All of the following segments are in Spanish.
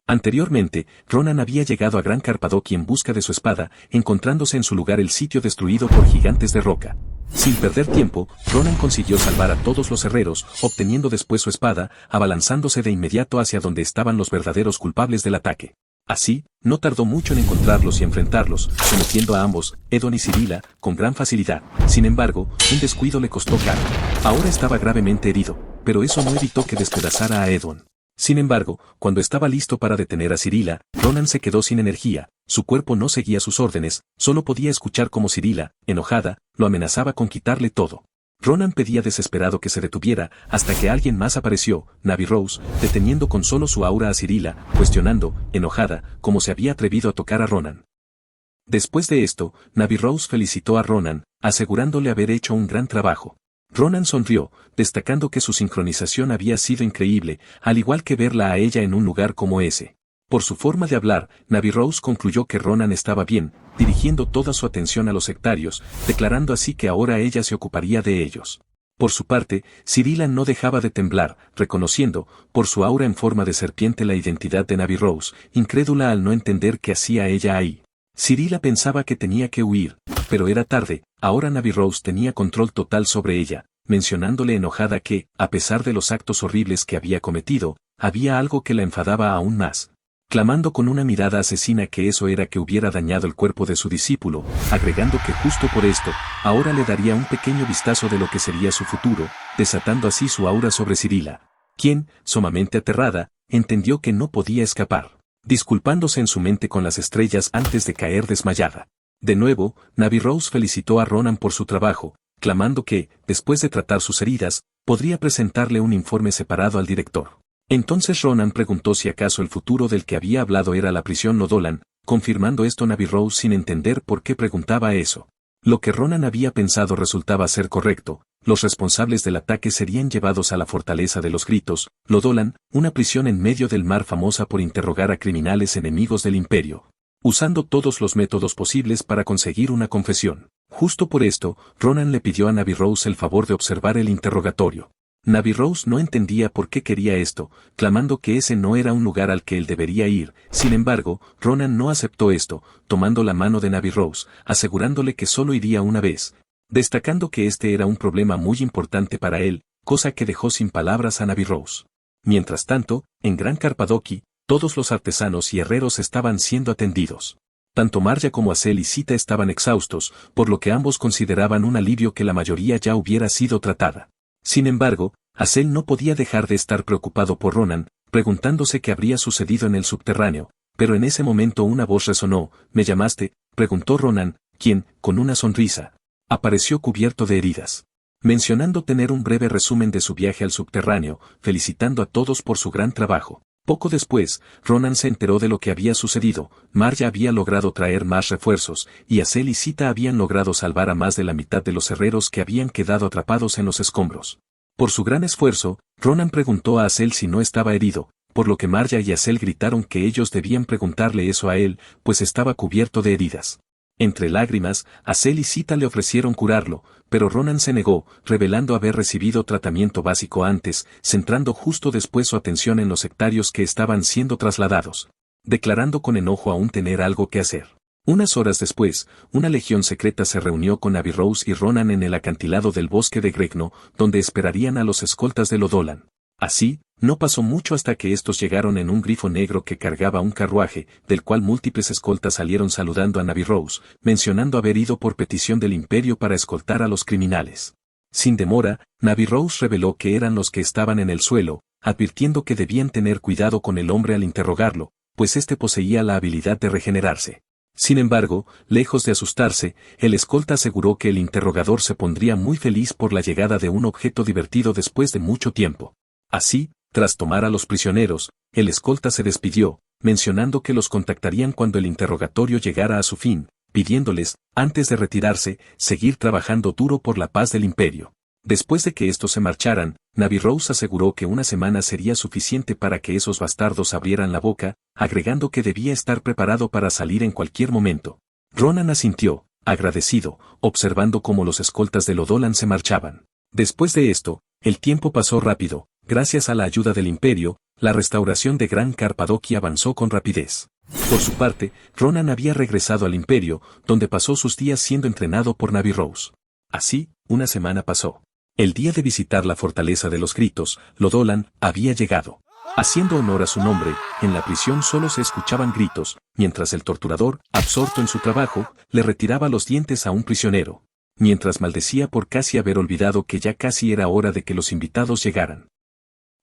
Anteriormente, Ronan había llegado a Gran Carpadoki en busca de su espada, encontrándose en su lugar el sitio destruido por gigantes de roca. Sin perder tiempo, Ronan consiguió salvar a todos los herreros, obteniendo después su espada, abalanzándose de inmediato hacia donde estaban los verdaderos culpables del ataque. Así, no tardó mucho en encontrarlos y enfrentarlos, sometiendo a ambos, Edon y Cirila, con gran facilidad. Sin embargo, un descuido le costó caro. Ahora estaba gravemente herido, pero eso no evitó que despedazara a Edon. Sin embargo, cuando estaba listo para detener a Cirila, Ronan se quedó sin energía, su cuerpo no seguía sus órdenes, solo podía escuchar cómo Cirila, enojada, lo amenazaba con quitarle todo. Ronan pedía desesperado que se detuviera, hasta que alguien más apareció, Navi Rose, deteniendo con solo su aura a Cirila, cuestionando, enojada, cómo se había atrevido a tocar a Ronan. Después de esto, Navi Rose felicitó a Ronan, asegurándole haber hecho un gran trabajo. Ronan sonrió, destacando que su sincronización había sido increíble, al igual que verla a ella en un lugar como ese. Por su forma de hablar, Navi Rose concluyó que Ronan estaba bien, dirigiendo toda su atención a los sectarios, declarando así que ahora ella se ocuparía de ellos. Por su parte, Cirila no dejaba de temblar, reconociendo, por su aura en forma de serpiente la identidad de Navi Rose, incrédula al no entender qué hacía ella ahí. Cirila pensaba que tenía que huir, pero era tarde, ahora Navi Rose tenía control total sobre ella, mencionándole enojada que, a pesar de los actos horribles que había cometido, había algo que la enfadaba aún más. Clamando con una mirada asesina que eso era que hubiera dañado el cuerpo de su discípulo, agregando que justo por esto, ahora le daría un pequeño vistazo de lo que sería su futuro, desatando así su aura sobre Cirila, quien, sumamente aterrada, entendió que no podía escapar, disculpándose en su mente con las estrellas antes de caer desmayada. De nuevo, Navi Rose felicitó a Ronan por su trabajo, clamando que, después de tratar sus heridas, podría presentarle un informe separado al director. Entonces Ronan preguntó si acaso el futuro del que había hablado era la prisión Nodolan, confirmando esto Navi Rose sin entender por qué preguntaba eso. Lo que Ronan había pensado resultaba ser correcto, los responsables del ataque serían llevados a la fortaleza de los gritos, Nodolan, una prisión en medio del mar famosa por interrogar a criminales enemigos del imperio, usando todos los métodos posibles para conseguir una confesión. Justo por esto, Ronan le pidió a Navi Rose el favor de observar el interrogatorio. Navi Rose no entendía por qué quería esto, clamando que ese no era un lugar al que él debería ir. Sin embargo, Ronan no aceptó esto, tomando la mano de Navi Rose, asegurándole que solo iría una vez, destacando que este era un problema muy importante para él, cosa que dejó sin palabras a Navi Rose. Mientras tanto, en Gran Carpadoki, todos los artesanos y herreros estaban siendo atendidos. Tanto Marja como Acel y Sita estaban exhaustos, por lo que ambos consideraban un alivio que la mayoría ya hubiera sido tratada. Sin embargo, Acel no podía dejar de estar preocupado por Ronan, preguntándose qué habría sucedido en el subterráneo, pero en ese momento una voz resonó. ¿Me llamaste?, preguntó Ronan, quien, con una sonrisa, apareció cubierto de heridas. Mencionando tener un breve resumen de su viaje al subterráneo, felicitando a todos por su gran trabajo. Poco después, Ronan se enteró de lo que había sucedido. Marja había logrado traer más refuerzos, y Acel y Sita habían logrado salvar a más de la mitad de los herreros que habían quedado atrapados en los escombros. Por su gran esfuerzo, Ronan preguntó a Acel si no estaba herido, por lo que Marja y Acel gritaron que ellos debían preguntarle eso a él, pues estaba cubierto de heridas. Entre lágrimas, Acel y Sita le ofrecieron curarlo, pero Ronan se negó, revelando haber recibido tratamiento básico antes, centrando justo después su atención en los sectarios que estaban siendo trasladados, declarando con enojo aún tener algo que hacer. Unas horas después, una legión secreta se reunió con Navi Rose y Ronan en el acantilado del bosque de Gregno, donde esperarían a los escoltas de Nodolan. Así, no pasó mucho hasta que estos llegaron en un grifo negro que cargaba un carruaje, del cual múltiples escoltas salieron saludando a Navi Rose, mencionando haber ido por petición del imperio para escoltar a los criminales. Sin demora, Navi Rose reveló que eran los que estaban en el suelo, advirtiendo que debían tener cuidado con el hombre al interrogarlo, pues éste poseía la habilidad de regenerarse. Sin embargo, lejos de asustarse, el escolta aseguró que el interrogador se pondría muy feliz por la llegada de un objeto divertido después de mucho tiempo. Así, tras tomar a los prisioneros, el escolta se despidió, mencionando que los contactarían cuando el interrogatorio llegara a su fin, pidiéndoles, antes de retirarse, seguir trabajando duro por la paz del imperio. Después de que estos se marcharan, Navi Rose aseguró que una semana sería suficiente para que esos bastardos abrieran la boca, agregando que debía estar preparado para salir en cualquier momento. Ronan asintió, agradecido, observando cómo los escoltas de Nodolan se marchaban. Después de esto, el tiempo pasó rápido. Gracias a la ayuda del imperio, La restauración de Gran Carpadoquia avanzó con rapidez. Por su parte, Ronan había regresado al Imperio, donde pasó sus días siendo entrenado por Navi Rose. Así, una semana pasó. El día de visitar la fortaleza de los gritos, Lodolan había llegado. Haciendo honor a su nombre, en la prisión solo se escuchaban gritos, mientras el torturador, absorto en su trabajo, le retiraba los dientes a un prisionero, mientras maldecía por casi haber olvidado que ya casi era hora de que los invitados llegaran.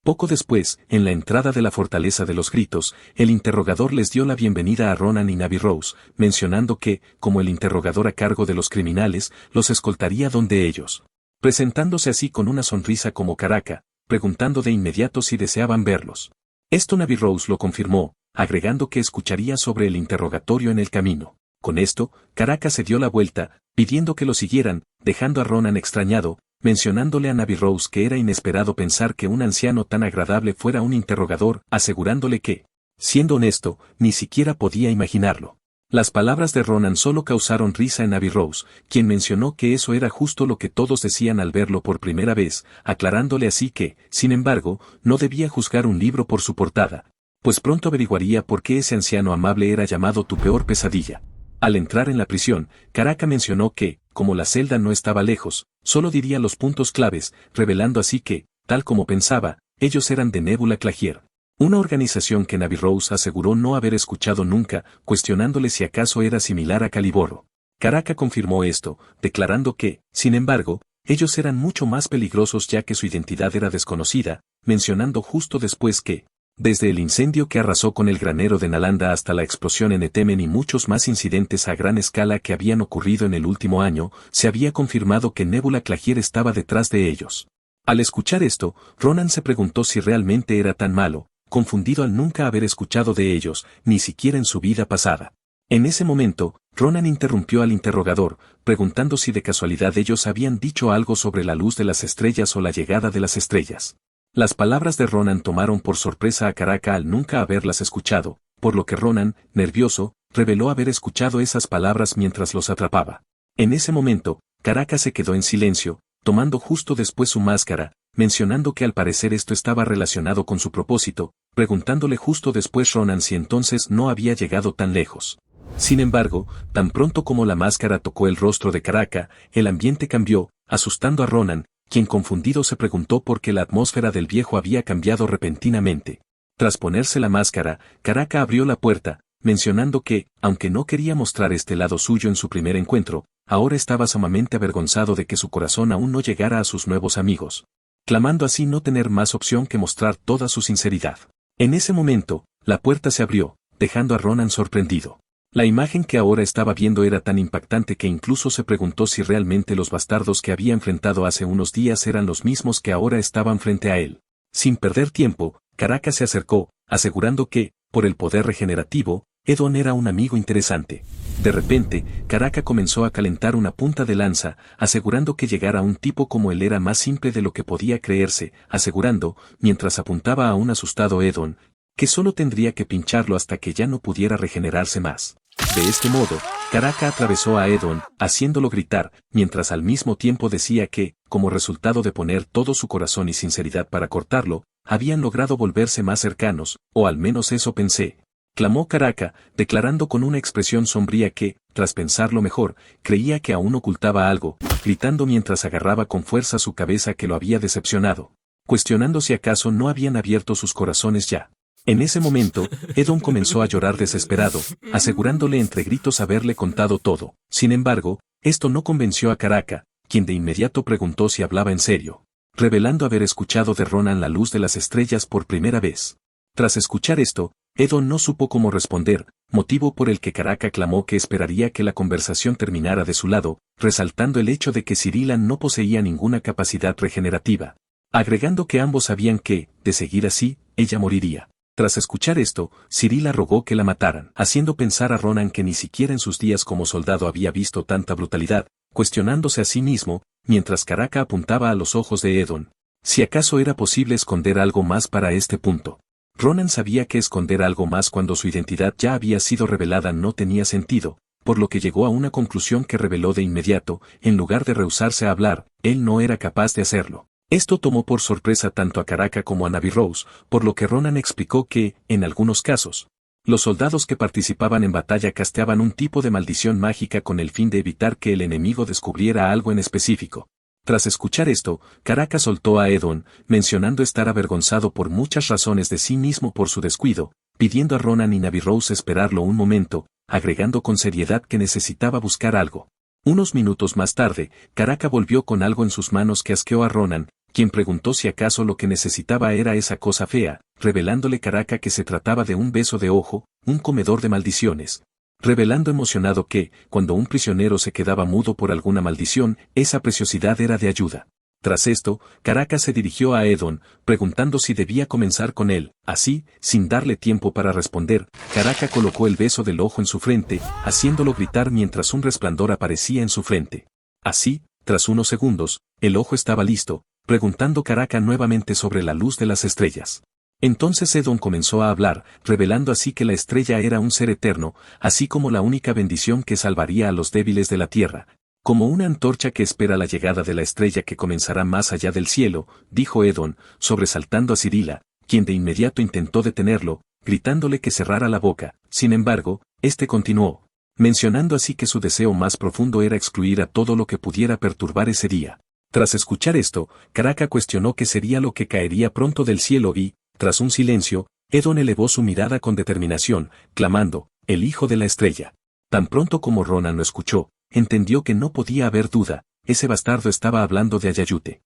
Poco después, en la entrada de la fortaleza de los gritos, el interrogador les dio la bienvenida a Ronan y Navi Rose, mencionando que, como el interrogador a cargo de los criminales, los escoltaría donde ellos. Presentándose así con una sonrisa como Caraca, preguntando de inmediato si deseaban verlos. Esto Navi Rose lo confirmó, agregando que escucharía sobre el interrogatorio en el camino. Con esto, Caraca se dio la vuelta, pidiendo que lo siguieran, dejando a Ronan extrañado, mencionándole a Navi Rose que era inesperado pensar que un anciano tan agradable fuera un interrogador, asegurándole que, siendo honesto, ni siquiera podía imaginarlo. Las palabras de Ronan solo causaron risa en Navi Rose, quien mencionó que eso era justo lo que todos decían al verlo por primera vez, aclarándole así que, sin embargo, no debía juzgar un libro por su portada, pues pronto averiguaría por qué ese anciano amable era llamado tu peor pesadilla. Al entrar en la prisión, Caraca mencionó que, como la celda no estaba lejos, solo diría los puntos claves, revelando así que, tal como pensaba, ellos eran de Nebula Clagier. Una organización que Navi Rose aseguró no haber escuchado nunca, cuestionándole si acaso era similar a Caliborro. Caraca confirmó esto, declarando que, sin embargo, ellos eran mucho más peligrosos ya que su identidad era desconocida, mencionando justo después que, desde el incendio que arrasó con el granero de Nalanda hasta la explosión en Etemen y muchos más incidentes a gran escala que habían ocurrido en el último año, se había confirmado que Nebula Clagier estaba detrás de ellos. Al escuchar esto, Ronan se preguntó si realmente era tan malo, confundido al nunca haber escuchado de ellos, ni siquiera en su vida pasada. En ese momento, Ronan interrumpió al interrogador, preguntando si de casualidad ellos habían dicho algo sobre la luz de las estrellas o la llegada de las estrellas. Las palabras de Ronan tomaron por sorpresa a Caraca al nunca haberlas escuchado, por lo que Ronan, nervioso, reveló haber escuchado esas palabras mientras los atrapaba. En ese momento, Caraca se quedó en silencio, tomando justo después su máscara, mencionando que al parecer esto estaba relacionado con su propósito, preguntándole justo después Ronan si entonces no había llegado tan lejos. Sin embargo, tan pronto como la máscara tocó el rostro de Caraca, el ambiente cambió, asustando a Ronan, quien confundido se preguntó por qué la atmósfera del viejo había cambiado repentinamente. Tras ponerse la máscara, Caraca abrió la puerta, mencionando que, aunque no quería mostrar este lado suyo en su primer encuentro, ahora estaba sumamente avergonzado de que su corazón aún no llegara a sus nuevos amigos, clamando así no tener más opción que mostrar toda su sinceridad. En ese momento, la puerta se abrió, dejando a Ronan sorprendido. La imagen que ahora estaba viendo era tan impactante que incluso se preguntó si realmente los bastardos que había enfrentado hace unos días eran los mismos que ahora estaban frente a él. Sin perder tiempo, Caraca se acercó, asegurando que, por el poder regenerativo, Edon era un amigo interesante. De repente, Caraca comenzó a calentar una punta de lanza, asegurando que llegar a un tipo como él era más simple de lo que podía creerse, asegurando, mientras apuntaba a un asustado Edon, que solo tendría que pincharlo hasta que ya no pudiera regenerarse más. De este modo, Caraca atravesó a Edon, haciéndolo gritar, mientras al mismo tiempo decía que, como resultado de poner todo su corazón y sinceridad para cortarlo, habían logrado volverse más cercanos, o al menos eso pensé. Clamó Caraca, declarando con una expresión sombría que, tras pensarlo mejor, creía que aún ocultaba algo, gritando mientras agarraba con fuerza su cabeza que lo había decepcionado, cuestionando si acaso no habían abierto sus corazones ya. En ese momento, Edon comenzó a llorar desesperado, asegurándole entre gritos haberle contado todo. Sin embargo, esto no convenció a Caraca, quien de inmediato preguntó si hablaba en serio, revelando haber escuchado de Ronan la luz de las estrellas por primera vez. Tras escuchar esto, Edon no supo cómo responder, motivo por el que Caraca clamó que esperaría que la conversación terminara de su lado, resaltando el hecho de que Cirilan no poseía ninguna capacidad regenerativa, agregando que ambos sabían que, de seguir así, ella moriría. Tras escuchar esto, Cirila rogó que la mataran, haciendo pensar a Ronan que ni siquiera en sus días como soldado había visto tanta brutalidad, cuestionándose a sí mismo, mientras Caraca apuntaba a los ojos de Edon, si acaso era posible esconder algo más para este punto. Ronan sabía que esconder algo más cuando su identidad ya había sido revelada no tenía sentido, por lo que llegó a una conclusión que reveló de inmediato, en lugar de rehusarse a hablar, él no era capaz de hacerlo. Esto tomó por sorpresa tanto a Caraca como a Navy Rose, por lo que Ronan explicó que, en algunos casos, los soldados que participaban en batalla casteaban un tipo de maldición mágica con el fin de evitar que el enemigo descubriera algo en específico. Tras escuchar esto, Caraca soltó a Edon, mencionando estar avergonzado por muchas razones de sí mismo por su descuido, pidiendo a Ronan y Navy Rose esperarlo un momento, agregando con seriedad que necesitaba buscar algo. Unos minutos más tarde, Caraca volvió con algo en sus manos que asqueó a Ronan, quien preguntó si acaso lo que necesitaba era esa cosa fea, revelándole Caraca que se trataba de un beso de ojo, un comedor de maldiciones. Revelando emocionado que, cuando un prisionero se quedaba mudo por alguna maldición, esa preciosidad era de ayuda. Tras esto, Caraca se dirigió a Edon, preguntando si debía comenzar con él. Así, sin darle tiempo para responder, Caraca colocó el beso del ojo en su frente, haciéndolo gritar mientras un resplandor aparecía en su frente. Así, tras unos segundos, el ojo estaba listo, preguntando Caraca nuevamente sobre la luz de las estrellas. Entonces Edon comenzó a hablar, revelando así que la estrella era un ser eterno, así como la única bendición que salvaría a los débiles de la tierra. Como una antorcha que espera la llegada de la estrella que comenzará más allá del cielo, dijo Edon, sobresaltando a Cirila, quien de inmediato intentó detenerlo, gritándole que cerrara la boca. Sin embargo, este continuó, mencionando así que su deseo más profundo era excluir a todo lo que pudiera perturbar ese día. Tras escuchar esto, Caraca cuestionó qué sería lo que caería pronto del cielo y, tras un silencio, Edon elevó su mirada con determinación, clamando, el hijo de la estrella. Tan pronto como Ronan lo escuchó, entendió que no podía haber duda, ese bastardo estaba hablando de Ayayute.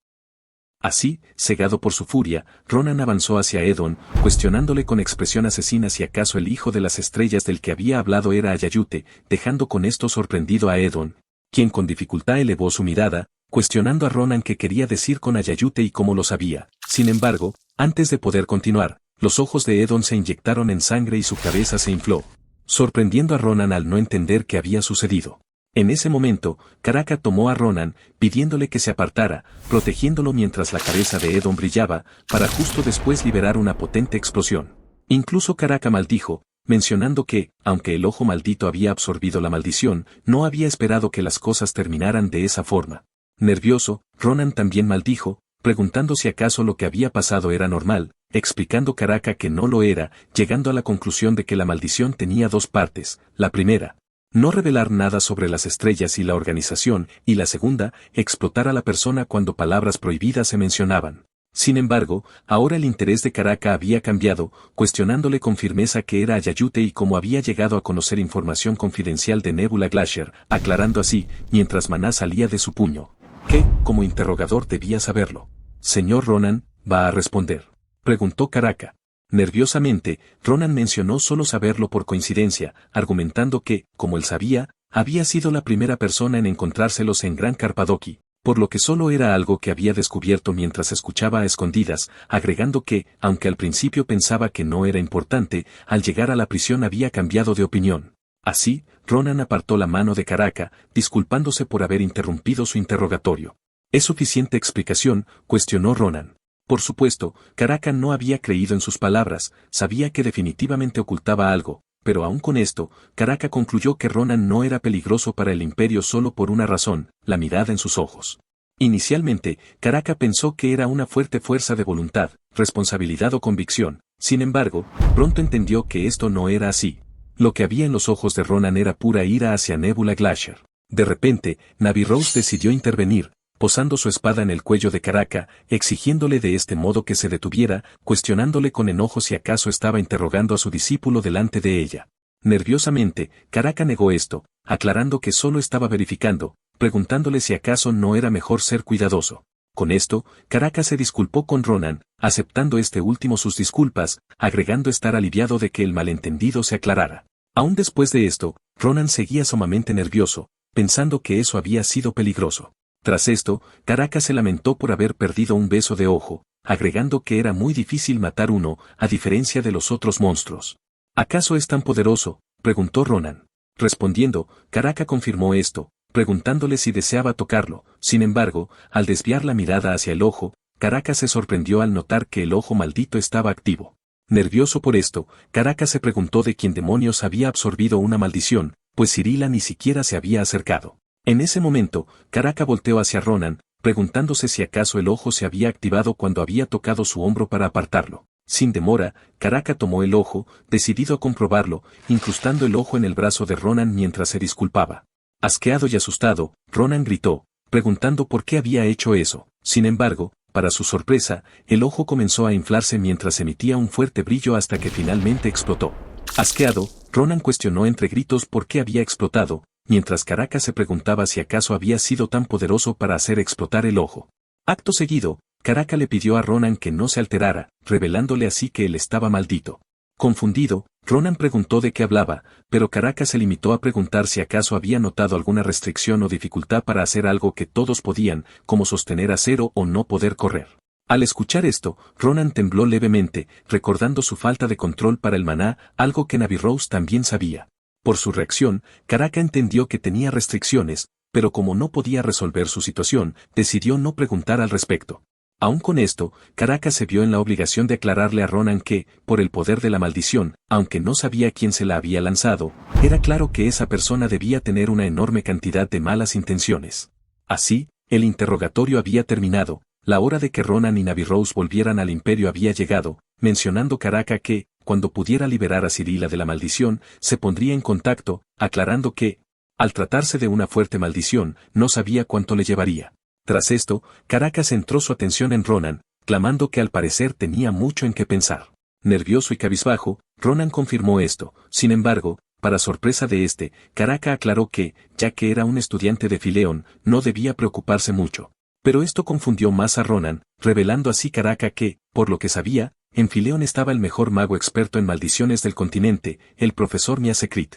Así, cegado por su furia, Ronan avanzó hacia Edon, cuestionándole con expresión asesina si acaso el hijo de las estrellas del que había hablado era Ayayute, dejando con esto sorprendido a Edon, quien con dificultad elevó su mirada, cuestionando a Ronan qué quería decir con Ayayute y cómo lo sabía. Sin embargo, antes de poder continuar, los ojos de Edon se inyectaron en sangre y su cabeza se infló, sorprendiendo a Ronan al no entender qué había sucedido. En ese momento, Caraca tomó a Ronan, pidiéndole que se apartara, protegiéndolo mientras la cabeza de Edon brillaba, para justo después liberar una potente explosión. Incluso Caraca maldijo, mencionando que, aunque el ojo maldito había absorbido la maldición, no había esperado que las cosas terminaran de esa forma. Nervioso, Ronan también maldijo, preguntando si acaso lo que había pasado era normal, explicando Caraca que no lo era, llegando a la conclusión de que la maldición tenía dos partes. La primera, no revelar nada sobre las estrellas y la organización, y la segunda, explotar a la persona cuando palabras prohibidas se mencionaban. Sin embargo, ahora el interés de Caraca había cambiado, cuestionándole con firmeza que era Ayayute y cómo había llegado a conocer información confidencial de Nebula Glacier, aclarando así, mientras Maná salía de su puño, que, como interrogador debía saberlo. Señor Ronan, ¿va a responder?, preguntó Caraca. Nerviosamente, Ronan mencionó solo saberlo por coincidencia, argumentando que, como él sabía, había sido la primera persona en encontrárselos en Gran Carpadoki, por lo que solo era algo que había descubierto mientras escuchaba a escondidas, agregando que, aunque al principio pensaba que no era importante, al llegar a la prisión había cambiado de opinión. Así, Ronan apartó la mano de Caraca, disculpándose por haber interrumpido su interrogatorio. ¿Es suficiente explicación?, cuestionó Ronan. Por supuesto, Caraca no había creído en sus palabras, sabía que definitivamente ocultaba algo, pero aún con esto, Caraca concluyó que Ronan no era peligroso para el Imperio solo por una razón, la mirada en sus ojos. Inicialmente, Caraca pensó que era una fuerte fuerza de voluntad, responsabilidad o convicción, sin embargo, pronto entendió que esto no era así. Lo que había en los ojos de Ronan era pura ira hacia Nebula Glacier. De repente, Navy Rose decidió intervenir, posando su espada en el cuello de Caraca, exigiéndole de este modo que se detuviera, cuestionándole con enojo si acaso estaba interrogando a su discípulo delante de ella. Nerviosamente, Caraca negó esto, aclarando que solo estaba verificando, preguntándole si acaso no era mejor ser cuidadoso. Con esto, Caraca se disculpó con Ronan, aceptando este último sus disculpas, agregando estar aliviado de que el malentendido se aclarara. Aún después de esto, Ronan seguía sumamente nervioso, pensando que eso había sido peligroso. Tras esto, Caraca se lamentó por haber perdido un beso de ojo, agregando que era muy difícil matar uno, a diferencia de los otros monstruos. ¿Acaso es tan poderoso?, preguntó Ronan. Respondiendo, Caraca confirmó esto, preguntándole si deseaba tocarlo. Sin embargo, al desviar la mirada hacia el ojo, Caraca se sorprendió al notar que el ojo maldito estaba activo. Nervioso por esto, Caraca se preguntó de quién demonios había absorbido una maldición, pues Cirila ni siquiera se había acercado. En ese momento, Caraca volteó hacia Ronan, preguntándose si acaso el ojo se había activado cuando había tocado su hombro para apartarlo. Sin demora, Karaka tomó el ojo, decidido a comprobarlo, incrustando el ojo en el brazo de Ronan mientras se disculpaba. Asqueado y asustado, Ronan gritó, preguntando por qué había hecho eso. Sin embargo, para su sorpresa, el ojo comenzó a inflarse mientras emitía un fuerte brillo hasta que finalmente explotó. Asqueado, Ronan cuestionó entre gritos por qué había explotado, mientras Karaka se preguntaba si acaso había sido tan poderoso para hacer explotar el ojo. Acto seguido, Karaka le pidió a Ronan que no se alterara, revelándole así que él estaba maldito. Confundido, Ronan preguntó de qué hablaba, pero Karaka se limitó a preguntar si acaso había notado alguna restricción o dificultad para hacer algo que todos podían, como sostener acero o no poder correr. Al escuchar esto, Ronan tembló levemente, recordando su falta de control para el maná, algo que Navy Rose también sabía. Por su reacción, Karaka entendió que tenía restricciones, pero como no podía resolver su situación, decidió no preguntar al respecto. Aún con esto, Karaka se vio en la obligación de aclararle a Ronan que, por el poder de la maldición, aunque no sabía quién se la había lanzado, era claro que esa persona debía tener una enorme cantidad de malas intenciones. Así, el interrogatorio había terminado, la hora de que Ronan y Navy Rose volvieran al imperio había llegado, mencionando Karaka que, cuando pudiera liberar a Cirila de la maldición, se pondría en contacto, aclarando que, al tratarse de una fuerte maldición, no sabía cuánto le llevaría. Tras esto, Karaka centró su atención en Ronan, clamando que al parecer tenía mucho en qué pensar. Nervioso y cabizbajo, Ronan confirmó esto. Sin embargo, para sorpresa de este, Karaka aclaró que, ya que era un estudiante de Fileón, no debía preocuparse mucho. Pero esto confundió más a Ronan, revelando así Karaka que, por lo que sabía, en Fileón estaba el mejor mago experto en maldiciones del continente, el profesor Miasekrit.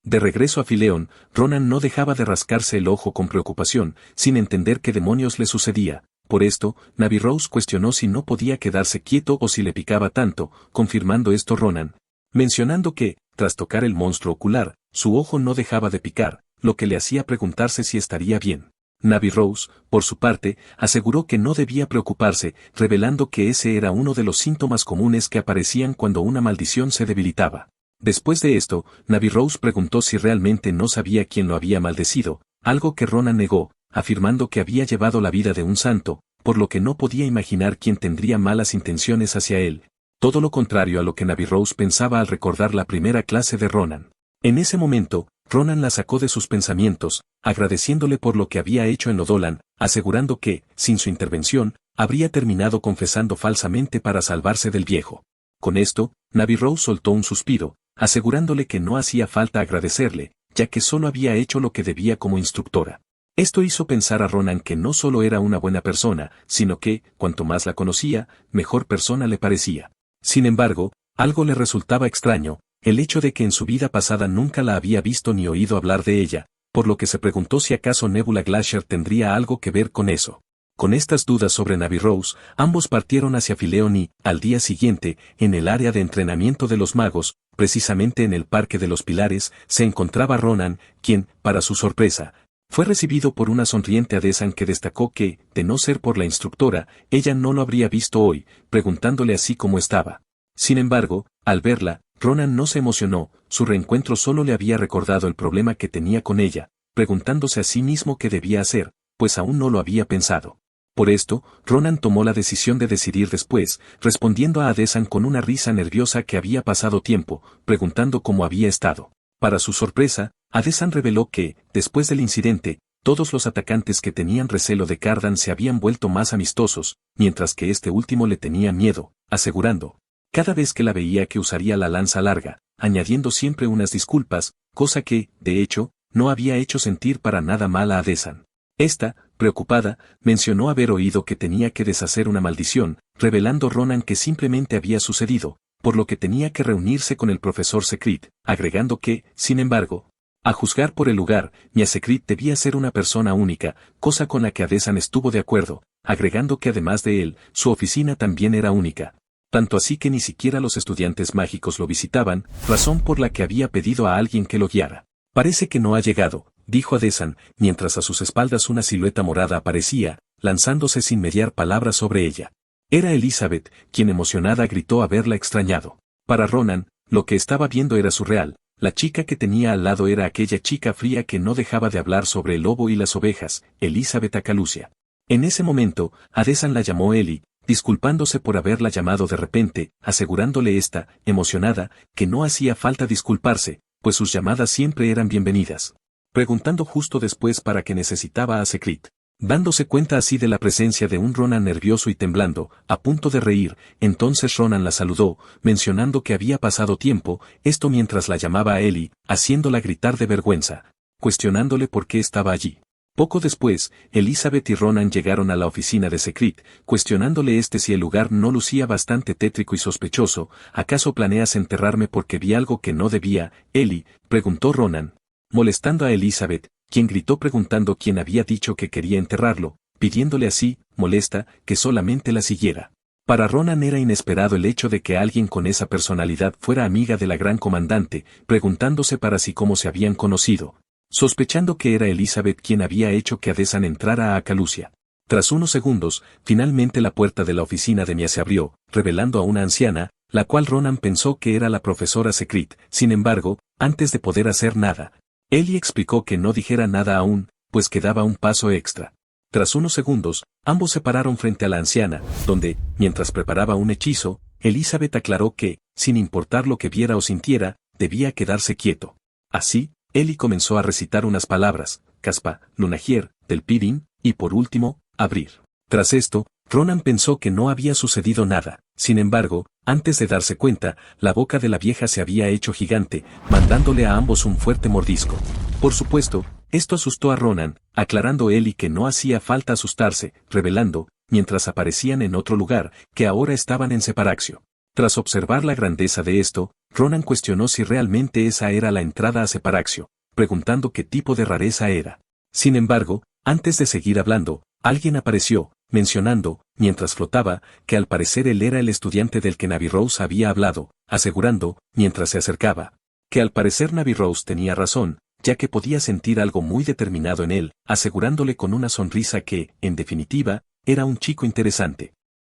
De regreso a Fileón, Ronan no dejaba de rascarse el ojo con preocupación, sin entender qué demonios le sucedía. Por esto, Navy Rose cuestionó si no podía quedarse quieto o si le picaba tanto, confirmando esto Ronan, mencionando que, tras tocar el monstruo ocular, su ojo no dejaba de picar, lo que le hacía preguntarse si estaría bien. Navy Rose, por su parte, aseguró que no debía preocuparse, revelando que ese era uno de los síntomas comunes que aparecían cuando una maldición se debilitaba. Después de esto, Navy Rose preguntó si realmente no sabía quién lo había maldecido, algo que Ronan negó, afirmando que había llevado la vida de un santo, por lo que no podía imaginar quién tendría malas intenciones hacia él. Todo lo contrario a lo que Navy Rose pensaba al recordar la primera clase de Ronan. En ese momento, Ronan la sacó de sus pensamientos, agradeciéndole por lo que había hecho en Lodolan, asegurando que, sin su intervención, habría terminado confesando falsamente para salvarse del viejo. Con esto, Navy Rose soltó un suspiro, asegurándole que no hacía falta agradecerle, ya que solo había hecho lo que debía como instructora. Esto hizo pensar a Ronan que no solo era una buena persona, sino que, cuanto más la conocía, mejor persona le parecía. Sin embargo, algo le resultaba extraño, el hecho de que en su vida pasada nunca la había visto ni oído hablar de ella, por lo que se preguntó si acaso Nebula Glacier tendría algo que ver con eso. Con estas dudas sobre Navy Rose, ambos partieron hacia Fileón y, al día siguiente, en el área de entrenamiento de los magos, precisamente en el Parque de los Pilares, se encontraba Ronan, quien, para su sorpresa, fue recibido por una sonriente Adesan que destacó que, de no ser por la instructora, ella no lo habría visto hoy, preguntándole así cómo estaba. Sin embargo, al verla, Ronan no se emocionó, su reencuentro solo le había recordado el problema que tenía con ella, preguntándose a sí mismo qué debía hacer, pues aún no lo había pensado. Por esto, Ronan tomó la decisión de decidir después, respondiendo a Adesan con una risa nerviosa que había pasado tiempo, preguntando cómo había estado. Para su sorpresa, Adesan reveló que, después del incidente, todos los atacantes que tenían recelo de Cardan se habían vuelto más amistosos, mientras que este último le tenía miedo, asegurando, cada vez que la veía que usaría la lanza larga, añadiendo siempre unas disculpas, cosa que, de hecho, no había hecho sentir para nada mal a Adesan. Esta, preocupada, mencionó haber oído que tenía que deshacer una maldición, revelando Ronan que simplemente había sucedido, por lo que tenía que reunirse con el profesor Sekrit, agregando que, sin embargo, a juzgar por el lugar, Miasekrit debía ser una persona única, cosa con la que Adesan estuvo de acuerdo, agregando que además de él, su oficina también era única. Tanto así que ni siquiera los estudiantes mágicos lo visitaban, razón por la que había pedido a alguien que lo guiara. Parece que no ha llegado, dijo Adesan, mientras a sus espaldas una silueta morada aparecía, lanzándose sin mediar palabras sobre ella. Era Elizabeth, quien emocionada gritó haberla extrañado. Para Ronan, lo que estaba viendo era surreal, la chica que tenía al lado era aquella chica fría que no dejaba de hablar sobre el lobo y las ovejas, Elizabeth Acalusia. En ese momento, Adesan la llamó Ellie, disculpándose por haberla llamado de repente, asegurándole esta, emocionada, que no hacía falta disculparse, pues sus llamadas siempre eran bienvenidas. Preguntando justo después para qué necesitaba a Secret. Dándose cuenta así de la presencia de un Ronan nervioso y temblando, a punto de reír, entonces Ronan la saludó, mencionando que había pasado tiempo, esto mientras la llamaba a Ellie, haciéndola gritar de vergüenza, cuestionándole por qué estaba allí. Poco después, Elizabeth y Ronan llegaron a la oficina de Secret, cuestionándole si el lugar no lucía bastante tétrico y sospechoso. ¿Acaso planeas enterrarme porque vi algo que no debía, Ellie?, preguntó Ronan, molestando a Elizabeth, quien gritó preguntando quién había dicho que quería enterrarlo, pidiéndole así, molesta, que solamente la siguiera. Para Ronan era inesperado el hecho de que alguien con esa personalidad fuera amiga de la gran comandante, preguntándose para sí cómo se habían conocido. Sospechando que era Elizabeth quien había hecho que Adesan entrara a Calusia. Tras unos segundos, finalmente la puerta de la oficina de Mia se abrió, revelando a una anciana, la cual Ronan pensó que era la profesora Secret. Sin embargo, antes de poder hacer nada, Ellie explicó que no dijera nada aún, pues quedaba un paso extra. Tras unos segundos, ambos se pararon frente a la anciana, donde, mientras preparaba un hechizo, Elizabeth aclaró que, sin importar lo que viera o sintiera, debía quedarse quieto. Así, Ellie comenzó a recitar unas palabras, Caspa, Lunagier, Telpirin, y por último, abrir. Tras esto, Ronan pensó que no había sucedido nada. Sin embargo, antes de darse cuenta, la boca de la vieja se había hecho gigante, mandándole a ambos un fuerte mordisco. Por supuesto, esto asustó a Ronan, aclarando Ellie que no hacía falta asustarse, revelando, mientras aparecían en otro lugar, que ahora estaban en Separaxio. Tras observar la grandeza de esto, Ronan cuestionó si realmente esa era la entrada a Separaxio, preguntando qué tipo de rareza era. Sin embargo, antes de seguir hablando, alguien apareció, mencionando, mientras flotaba, que al parecer él era el estudiante del que Navy Rose había hablado, asegurando, mientras se acercaba, que al parecer Navy Rose tenía razón, ya que podía sentir algo muy determinado en él, asegurándole con una sonrisa que, en definitiva, era un chico interesante.